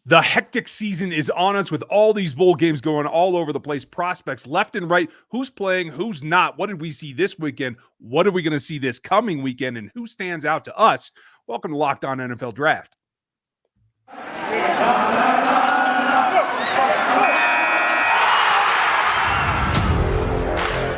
The hectic season is on us with all these bowl games going all over the place, prospects left and right. Who's playing, who's not? What did we see this weekend? What are we going to see this coming weekend? And who stands out to us? Welcome to Locked On NFL Draft.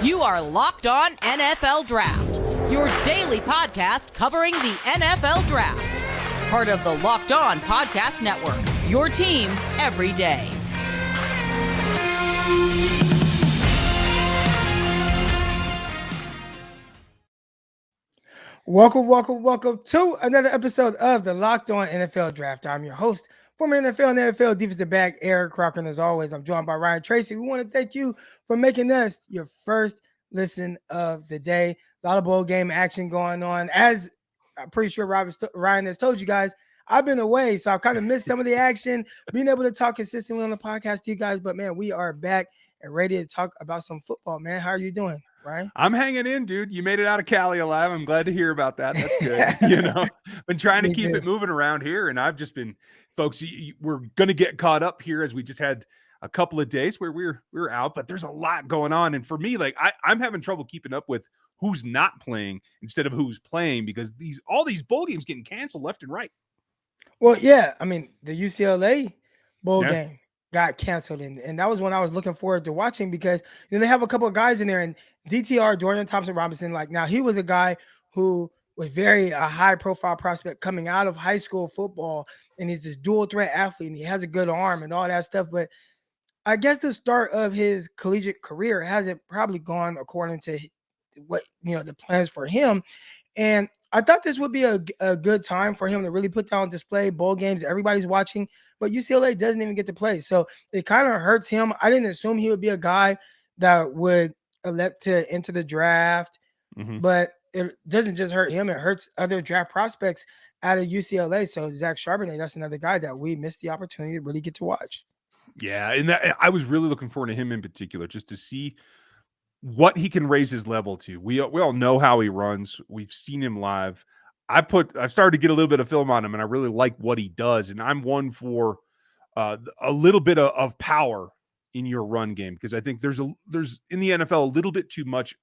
You are Locked On NFL Draft, your daily podcast covering the NFL Draft. Part of the Locked On Podcast Network, your team every day. Welcome to another episode of the Locked On NFL Draft. I'm your host, former NFL and NFL defensive back, Eric Crocker. And as always, I'm joined by Ryan Tracy. We want to thank you for making us your first listen of the day. A lot of bowl game action going on. As I'm pretty sure Ryan has told you guys, I've been away, so I've kind of missed some of the action, being able to talk consistently on the podcast to you guys. But, man, we are back and ready to talk about some football, man. How are you doing, Ryan? I'm hanging in, dude. You made it out of Cali alive. I'm glad to hear about that. That's good. Been trying to keep it moving around here, and I've just been, folks, we're going to get caught up here as we just had a couple of days where we were out, but there's a lot going on. And for me, like I'm having trouble keeping up with who's not playing instead of who's playing because all these bowl games getting canceled left and right. Well, yeah, I mean, the UCLA bowl game got canceled, and that was one I was looking forward to watching because they have a couple of guys in there, and DTR, Dorian Thompson-Robinson, now he was a guy who was a high-profile prospect coming out of high school football, and he's this dual-threat athlete, and he has a good arm and all that stuff, but I guess the start of his collegiate career hasn't probably gone according to what, the plans for him, and I thought this would be a good time for him to really put down display bowl games. Everybody's watching, but UCLA doesn't even get to play. So it kind of hurts him. I didn't assume he would be a guy that would elect to enter the draft, but it doesn't just hurt him. It hurts other draft prospects out of UCLA. So Zach Charbonnet, that's another guy that we missed the opportunity to really get to watch. Yeah, and I was really looking forward to him in particular, just to see what he can raise his level to. We all know how he runs. We've seen him live. I've started to get a little bit of film on him, and I really like what he does. And I'm one for a little bit of power in your run game because I think there's in the NFL a little bit too much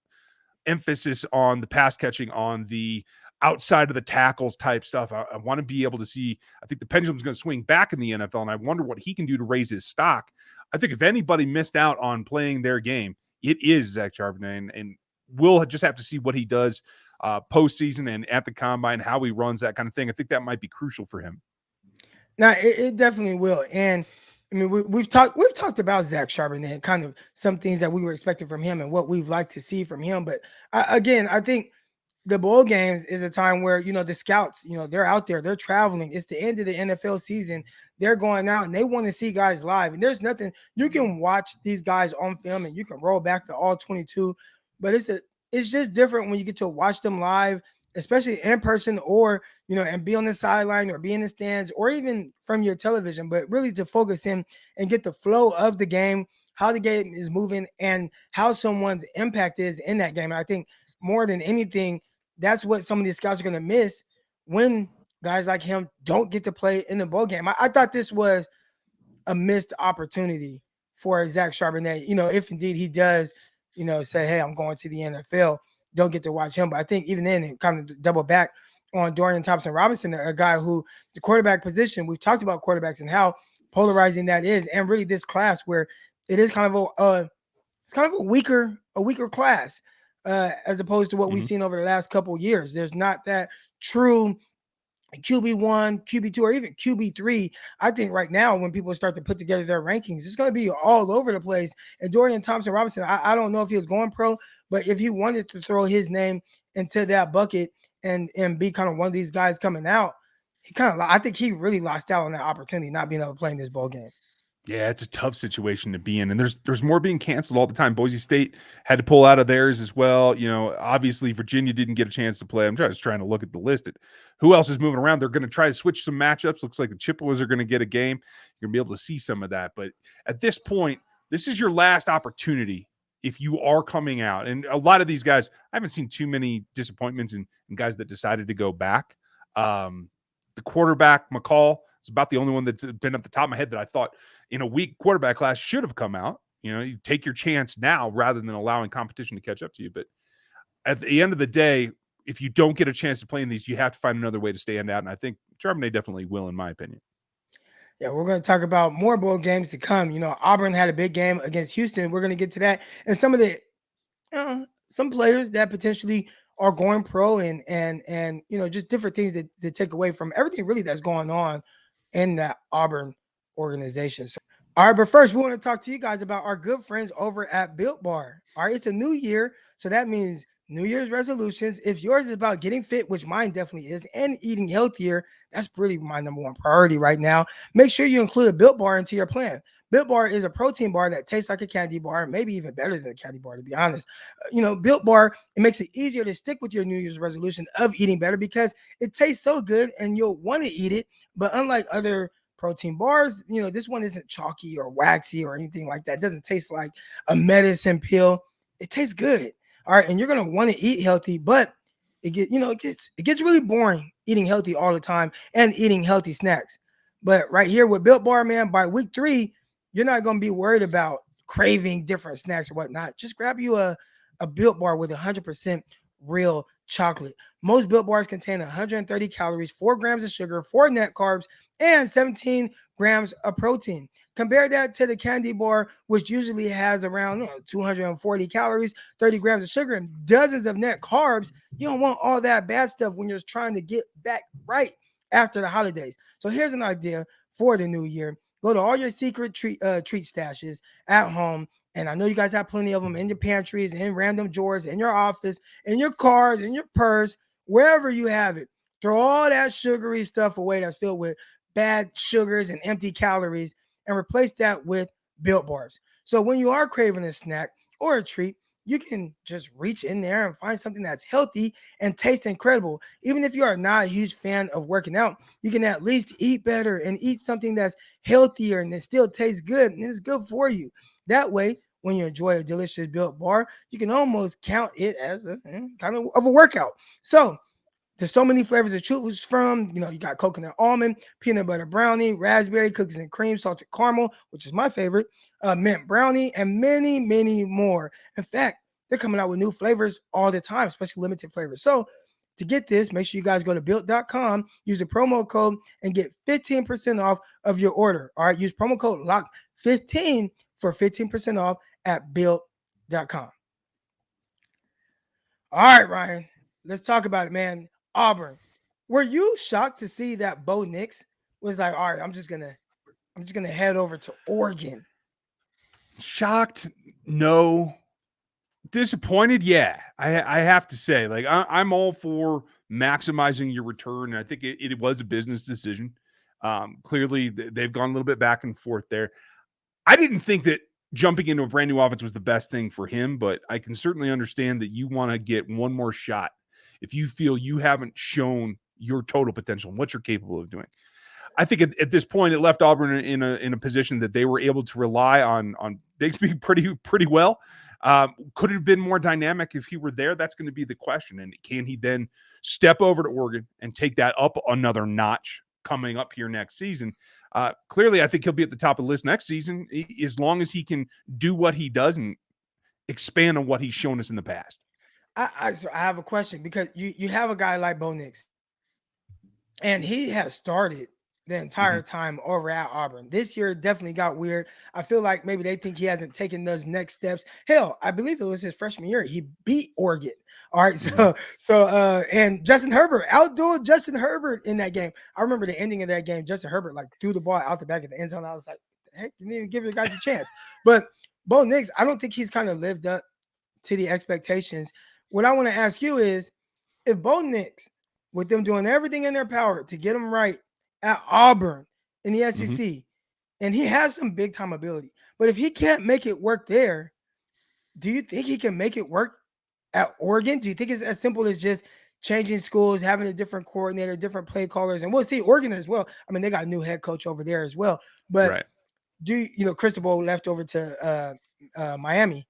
emphasis on the pass catching, on the outside of the tackles type stuff. I want to be able to see. I think the pendulum's going to swing back in the NFL, and I wonder what he can do to raise his stock. I think if anybody missed out on playing their game, it is Zach Charbonnet, and we'll just have to see what he does postseason and at the combine, how he runs, that kind of thing. I think that might be crucial for him. Now, it definitely will. And I mean, we've talked about Zach Charbonnet and kind of some things that we were expecting from him and what we've liked to see from him. But I think the bowl games is a time where, the scouts, they're out there, they're traveling. It's the end of the NFL season. They're going out and they want to see guys live. And there's nothing, you can watch these guys on film and you can roll back to all 22, but it's just different when you get to watch them live, especially in person or, and be on the sideline or be in the stands or even from your television, but really to focus in and get the flow of the game, how the game is moving and how someone's impact is in that game. And I think more than anything, that's what some of these scouts are going to miss when guys like him don't get to play in the bowl game. I thought this was a missed opportunity for Zach Charbonnet, if indeed he does, say, hey, I'm going to the NFL, don't get to watch him. But I think even then, it kind of double back on Dorian Thompson-Robinson, a guy who the quarterback position, we've talked about quarterbacks and how polarizing that is. And really this class where it is kind of a weaker class. As opposed to what we've seen over the last couple of years. There's not that true QB1, QB2, or even QB3. I think right now when people start to put together their rankings, it's going to be all over the place. And Dorian Thompson-Robinson, I don't know if he was going pro, but if he wanted to throw his name into that bucket and be kind of one of these guys coming out, I think he really lost out on that opportunity, not being able to play in this bowl game. Yeah, it's a tough situation to be in. And there's more being canceled all the time. Boise State had to pull out of theirs as well. Obviously Virginia didn't get a chance to play. I'm just trying to look at the list. Who else is moving around? They're going to try to switch some matchups. Looks like the Chippewas are going to get a game. You're going to be able to see some of that. But at this point, this is your last opportunity if you are coming out. And a lot of these guys, I haven't seen too many disappointments in guys that decided to go back. The quarterback, McCall, is about the only one that's been at the top of my head that I thought in a weak quarterback class should have come out. You take your chance now rather than allowing competition to catch up to you. But at the end of the day, if you don't get a chance to play in these, you have to find another way to stand out. And I think Charbonnet definitely will, in my opinion. Yeah, we're going to talk about more bowl games to come. Auburn had a big game against Houston. We're going to get to that. And some of the some players that potentially are going pro and just different things that take away from everything really that's going on in that Auburn organization. So, all right, but first we want to talk to you guys about our good friends over at Built Bar. All right, it's a new year, so that means New Year's resolutions. If yours is about getting fit, which mine definitely is, and eating healthier, that's really my number one priority right now. Make sure you include a Built Bar into your plan. Built Bar is a protein bar that tastes like a candy bar, maybe even better than a candy bar, to be honest. Built Bar, it makes it easier to stick with your New Year's resolution of eating better because it tastes so good and you'll want to eat it. But unlike other protein bars, this one isn't chalky or waxy or anything like that. It doesn't taste like a medicine pill. It tastes good. All right, and you're gonna want to eat healthy, but it gets really boring eating healthy all the time and eating healthy snacks. But right here with Built Bar, man, by week 3, you're not gonna be worried about craving different snacks or whatnot. Just grab you a Built Bar with 100% real chocolate. Most Built Bars contain 130 calories, 4 grams of sugar, 4 net carbs, and 17 grams of protein. Compare that to the candy bar, which usually has around 240 calories, 30 grams of sugar, and dozens of net carbs. You don't want all that bad stuff when you're trying to get back right after the holidays. So here's an idea for the new year. Go to all your secret treat stashes at home. And I know you guys have plenty of them in your pantries, in random drawers, in your office, in your cars, in your purse, wherever you have it. Throw all that sugary stuff away that's filled with bad sugars and empty calories and replace that with Built Bars. So when you are craving a snack or a treat, you can just reach in there and find something that's healthy and tastes incredible. Even if you are not a huge fan of working out, you can at least eat better and eat something that's healthier and it still tastes good and it's good for you. That way, when you enjoy a delicious Built Bar, you can almost count it as a kind of a workout. So there's so many flavors to choose from. You got coconut almond, peanut butter brownie, raspberry, cookies and cream, salted caramel, which is my favorite, mint brownie, and many, many more. In fact, they're coming out with new flavors all the time, especially limited flavors. So to get this, make sure you guys go to built.com, use the promo code, and get 15% off of your order. All right, use promo code LOCK15 for 15% off at built.com. All right, Ryan, let's talk about it, man. Auburn. Were you shocked to see that Bo Nix was like, all right, I'm just gonna head over to Oregon? Shocked? No. Disappointed? Yeah. I have to say, like, I'm all for maximizing your return. I think it was a business decision. Clearly, they've gone a little bit back and forth there. I didn't think that jumping into a brand new offense was the best thing for him, but I can certainly understand that you want to get one more shot if you feel you haven't shown your total potential and what you're capable of doing. I think at this point, it left Auburn in a position that they were able to rely on Bigsby pretty well. Could it have been more dynamic if he were there? That's going to be the question. And can he then step over to Oregon and take that up another notch coming up here next season? Clearly, I think he'll be at the top of the list next season as long as he can do what he does and expand on what he's shown us in the past. I have a question because you have a guy like Bo Nix, and he has started the entire time over at Auburn. This year definitely got weird. I feel like maybe they think he hasn't taken those next steps. Hell, I believe it was his freshman year. He beat Oregon. All right. And Justin Herbert outdoing Justin Herbert in that game. I remember the ending of that game. Justin Herbert threw the ball out the back of the end zone. I was like, heck, you didn't even give your guys a chance. But Bo Nix, I don't think he's kind of lived up to the expectations. What I want to ask you is, if Bo Nix, with them doing everything in their power to get him right at Auburn in the SEC, and he has some big time ability, but if he can't make it work there, do you think he can make it work at Oregon? Do you think it's as simple as just changing schools, having a different coordinator, different play callers? And we'll see Oregon as well. I mean, they got a new head coach over there as well. But Cristobal left over to Miami.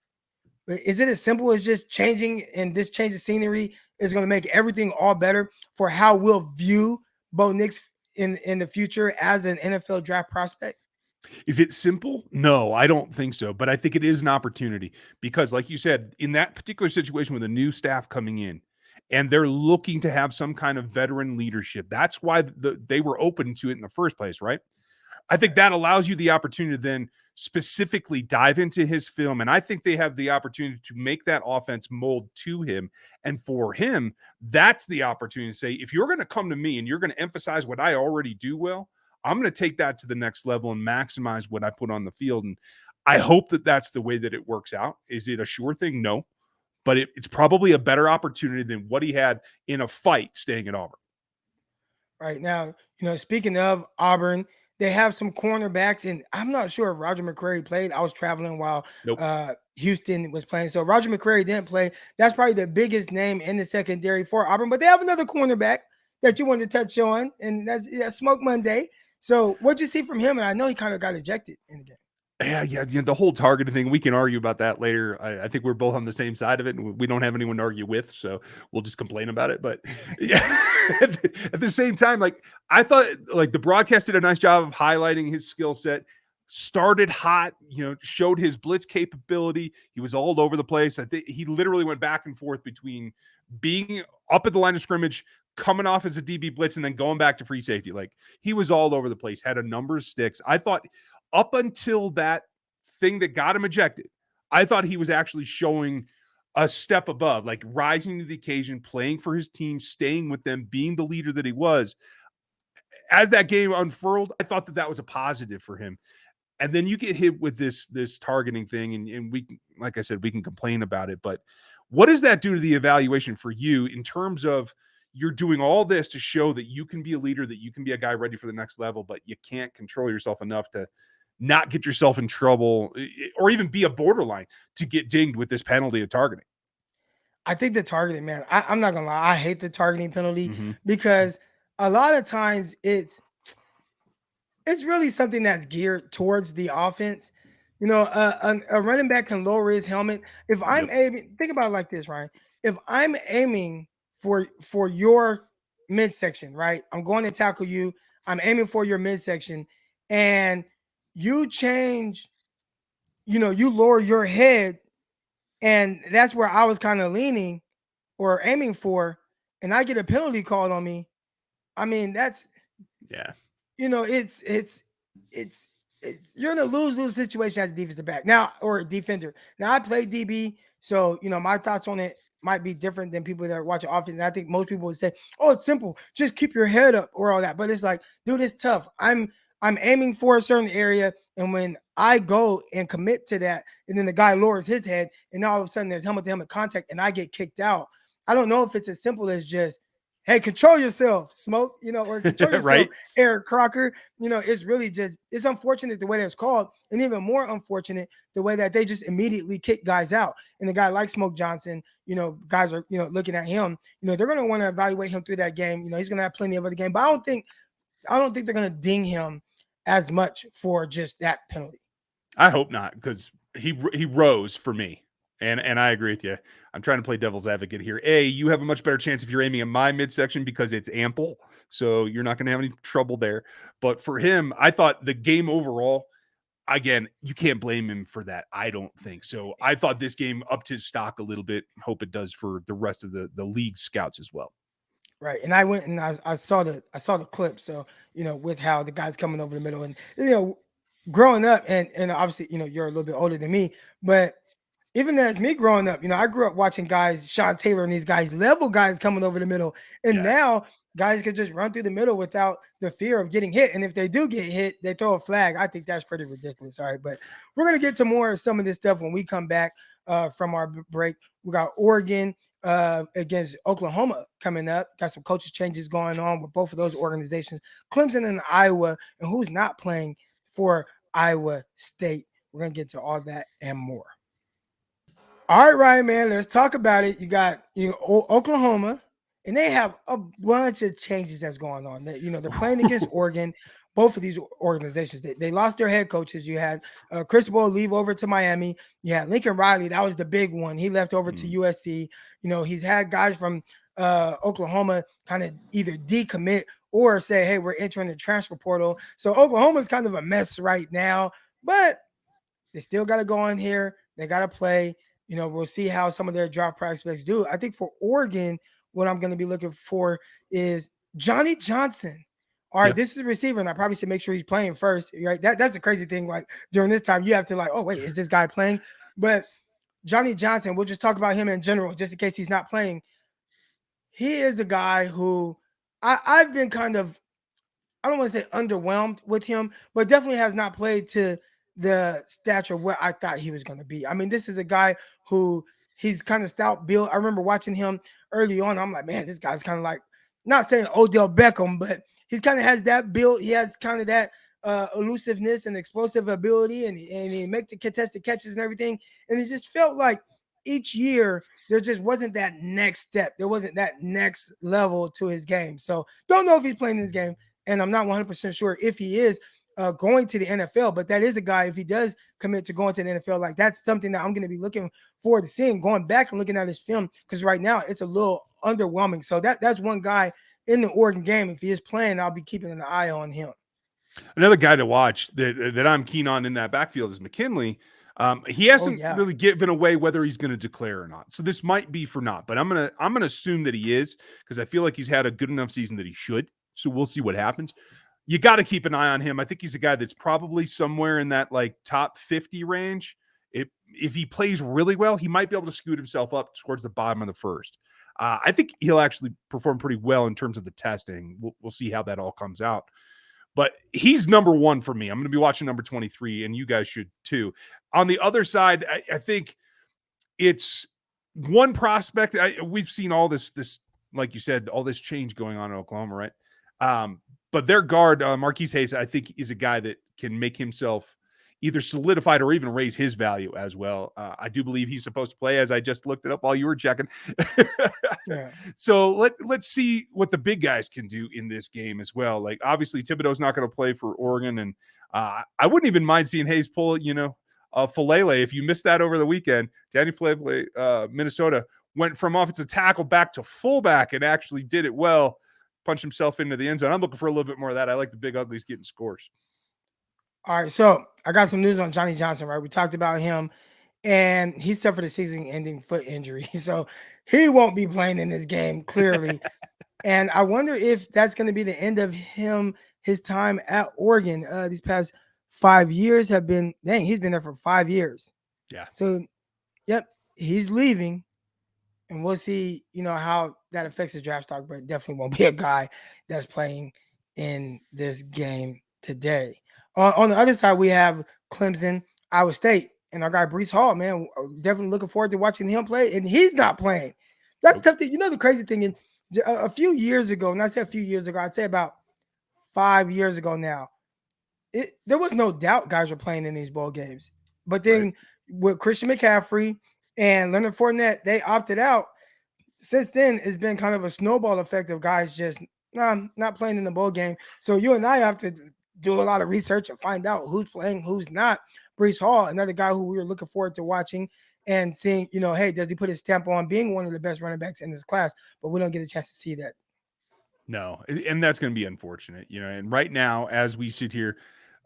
But is it as simple as just changing, and this change of scenery is going to make everything all better for how we'll view Bo Nix in the future as an NFL draft prospect? Is it simple? No, I don't think so. But I think it is an opportunity because, like you said, in that particular situation with a new staff coming in and they're looking to have some kind of veteran leadership, that's why they were open to it in the first place, right? I think that allows you the opportunity to then specifically dive into his film. And I think they have the opportunity to make that offense mold to him. And for him, that's the opportunity to say, if you're going to come to me and you're going to emphasize what I already do well, I'm going to take that to the next level and maximize what I put on the field. And I hope that that's the way that it works out. Is it a sure thing? No, but it's probably a better opportunity than what he had in a fight staying at Auburn. Right now, speaking of Auburn, they have some cornerbacks, and I'm not sure if Roger McCreary played. I was traveling while Nope. Houston was playing. So Roger McCreary didn't play. That's probably the biggest name in the secondary for Auburn. But they have another cornerback that you wanted to touch on, and that's Smoke Monday. So what'd you see from him? And I know he kind of got ejected in the game. Yeah, the whole targeting thing, we can argue about that later. I think we're both on the same side of it, and we don't have anyone to argue with, so we'll just complain about it. But yeah, at the same time, like I thought, like the broadcast did a nice job of highlighting his skill set. Started hot, showed his blitz capability. He was all over the place. I think he literally went back and forth between being up at the line of scrimmage, coming off as a DB blitz, and then going back to free safety. Like he was all over the place, had a number of sticks. I thought up until that thing that got him ejected, I thought he was actually showing a step above, like rising to the occasion, playing for his team, staying with them, being the leader that he was. As that game unfurled, I thought that was a positive for him. And then you get hit with this targeting thing, and we, like I said, we can complain about it. But what does that do to the evaluation for you in terms of you're doing all this to show that you can be a leader, that you can be a guy ready for the next level, but you can't control yourself enough to not get yourself in trouble or even be a borderline to get dinged with this penalty of targeting? I think the targeting, man, I'm not going to lie. I hate the targeting penalty because a lot of times it's really something that's geared towards the offense. A running back can lower his helmet. If I'm aiming, think about it like this, Ryan. If I'm aiming for your midsection, right? I'm going to tackle you. I'm aiming for your midsection, and you change, you lower your head, and that's where I was kind of leaning or aiming for, and I get a penalty called on me. I mean, that's it's you're in a lose-lose situation as a defensive back now or a defender. Now I play DB, so my thoughts on it might be different than people that are watching offense. And I think most people would say, "Oh, it's simple, just keep your head up" or all that. But it's like, dude, it's tough. I'm aiming for a certain area, and when I go and commit to that, and then the guy lowers his head, and all of a sudden there's helmet-to-helmet contact, and I get kicked out. I don't know if it's as simple as just, hey, control yourself, Smoke, or control yourself, right? Eric Crocker. It's really just, it's unfortunate the way that it's called, and even more unfortunate the way that they just immediately kick guys out. And the guy like Smoke Johnson, guys are, looking at him, they're going to want to evaluate him through that game. He's going to have plenty of other game, but I don't think they're going to ding him as much for just that penalty. I hope not, because he rose for me. And I agree with you. I'm trying to play devil's advocate here. You have a much better chance if you're aiming at my midsection because it's ample, so you're not going to have any trouble there. But for him, I thought the game overall, again, you can't blame him for that. I don't think so. I thought this game upped his stock a little bit. Hope it does for the rest of the league scouts as well. Right. And I went and I saw the clip. So, with how the guys coming over the middle and, growing up and obviously, you're a little bit older than me, but even as me growing up, I grew up watching guys, Sean Taylor and these guys, level guys coming over the middle. And now guys can just run through the middle without the fear of getting hit. And if they do get hit, they throw a flag. I think that's pretty ridiculous. All right. But we're going to get to more of some of this stuff when we come back from our break. We got Oregon against Oklahoma coming up. Got some coaches changes going on with both of those organizations. Clemson and Iowa, and who's not playing for Iowa State. We're going to get to all that and more. All right, Ryan, man, let's talk about it. You got Oklahoma, and they have a bunch of changes that's going on. They're playing against Oregon. Both of these organizations, they lost their head coaches. You had Chris Bowl leave over to Miami. You had Lincoln Riley. That was the big one. He left over to USC. He's had guys from Oklahoma kind of either decommit or say, hey, we're entering the transfer portal. So Oklahoma's kind of a mess right now, but they still got to go in here. They got to play. We'll see how some of their draft prospects do. I think for Oregon, what I'm going to be looking for is Johnny Johnson. All right, this is a receiver, and I probably should make sure he's playing first. Right, that's the crazy thing. Like during this time, you have to oh wait, is this guy playing? But Johnny Johnson, we'll just talk about him in general, just in case he's not playing. He is a guy who I've been kind of, I don't want to say underwhelmed with him, but definitely has not played to the stature where I thought he was going to be. I mean, this is a guy who he's kind of stout built. I remember watching him early on. I'm like, man, this guy's kind of like, not saying Odell Beckham, but he's kind of has that build. He has kind of that elusiveness and explosive ability, and he makes the contested catches and everything. And it just felt like each year there just wasn't that next step. There wasn't that next level to his game. So don't know if he's playing this game, and I'm not 100% sure if he is going to the NFL, but that is a guy, if he does commit to going to the NFL, like that's something that I'm going to be looking forward to seeing, going back and looking at his film, because right now it's a little underwhelming. So that's one guy in the Oregon game. If he is playing, I'll be keeping an eye on him. Another guy to watch that I'm keen on in that backfield is McKinley. He hasn't really given away whether he's going to declare or not. So this might be for not, but I'm gonna assume that he is, because I feel like he's had a good enough season that he should. So we'll see what happens. You got to keep an eye on him. I think he's a guy that's probably somewhere in that top 50 range. If he plays really well, he might be able to scoot himself up towards the bottom of the first. I think he'll actually perform pretty well in terms of the testing. We'll see how that all comes out. But he's number one for me. I'm going to be watching number 23, and you guys should too. On the other side, I think it's one prospect. We've seen all this, like you said, all this change going on in Oklahoma, right? But their guard, Marquis Hayes, I think is a guy that can make himself either solidified or even raise his value as well. I do believe he's supposed to play, as I just looked it up while you were checking. So let's see what the big guys can do in this game as well. Like, obviously, Thibodeau's not going to play for Oregon, and I wouldn't even mind seeing Hayes pull, Falele. If you missed that over the weekend, Danny Falele, Minnesota, went from offensive tackle back to fullback and actually did it well. Punched himself into the end zone. I'm looking for a little bit more of that. I like the big uglies getting scores. All right, so I got some news on Johnny Johnson, right? We talked about him, and he suffered a season-ending foot injury. So he won't be playing in this game, clearly. And I wonder if that's going to be the end of his time at Oregon. These past 5 years have been, he's been there for 5 years. Yeah. So, yep, he's leaving. And we'll see, how that affects his draft stock, but it definitely won't be a guy that's playing in this game today. On the other side, we have Clemson, Iowa State, and our guy Breece Hall, man. Definitely looking forward to watching him play, and he's not playing. That's tough. The crazy thing is, a few years ago, and I say a few years ago, I'd say about 5 years ago now, there was no doubt guys were playing in these bowl games. But then with Christian McCaffrey and Leonard Fournette, they opted out. Since then, it's been kind of a snowball effect of guys just not playing in the bowl game. So you and I have to do a lot of research and find out who's playing, who's not. Breece Hall, another guy who we were looking forward to watching and seeing, hey, does he put his stamp on being one of the best running backs in this class? But we don't get a chance to see that. No, and that's going to be unfortunate, and right now, as we sit here,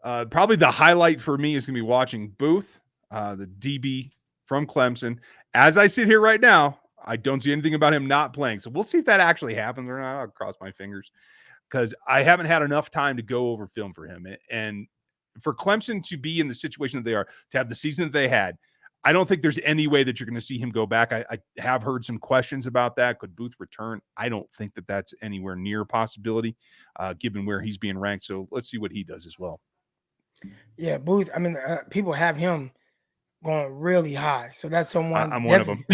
probably the highlight for me is going to be watching Booth, the DB from Clemson. As I sit here right now, I don't see anything about him not playing. So we'll see if that actually happens or not. I'll cross my fingers, because I haven't had enough time to go over film for him. And for Clemson to be in the situation that they are, to have the season that they had, I don't think there's any way that you're going to see him go back. I have heard some questions about that. Could Booth return? I don't think that that's anywhere near a possibility, given where he's being ranked. So let's see what he does as well. Yeah, Booth, I mean, people have him going really high. So that's someone. I'm one of them.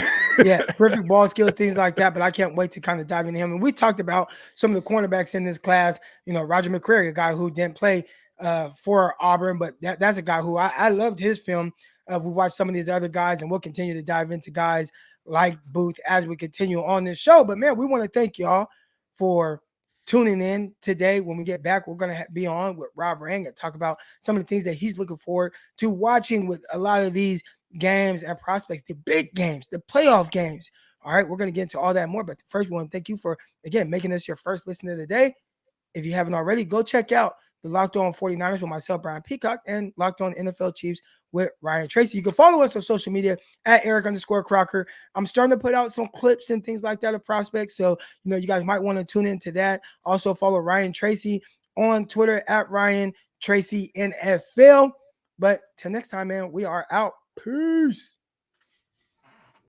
Yeah, perfect ball skills, things like that. But I can't wait to kind of dive into him. And we talked about some of the cornerbacks in this class. Roger McCreary, a guy who didn't play for Auburn, but that's a guy who I loved his film. We watched some of these other guys, and we'll continue to dive into guys like Booth as we continue on this show. But, man, we want to thank y'all for tuning in today. When we get back, we're going to be on with Rob Rang and talk about some of the things that he's looking forward to watching with a lot of these games and prospects, the big games, the playoff games. All right, we're going to get into all that more. But first, we want to thank you for, again, making this your first listen of the day. if you haven't already, go check out the Locked On 49ers with myself, Brian Peacock, and Locked On NFL Chiefs with Ryan Tracy. You can follow us on social media at Eric_Crocker. I'm starting to put out some clips and things like that of prospects. So, you guys might want to tune into that. Also follow Ryan Tracy on Twitter at Ryan Tracy NFL. But till next time, man, we are out. Peace.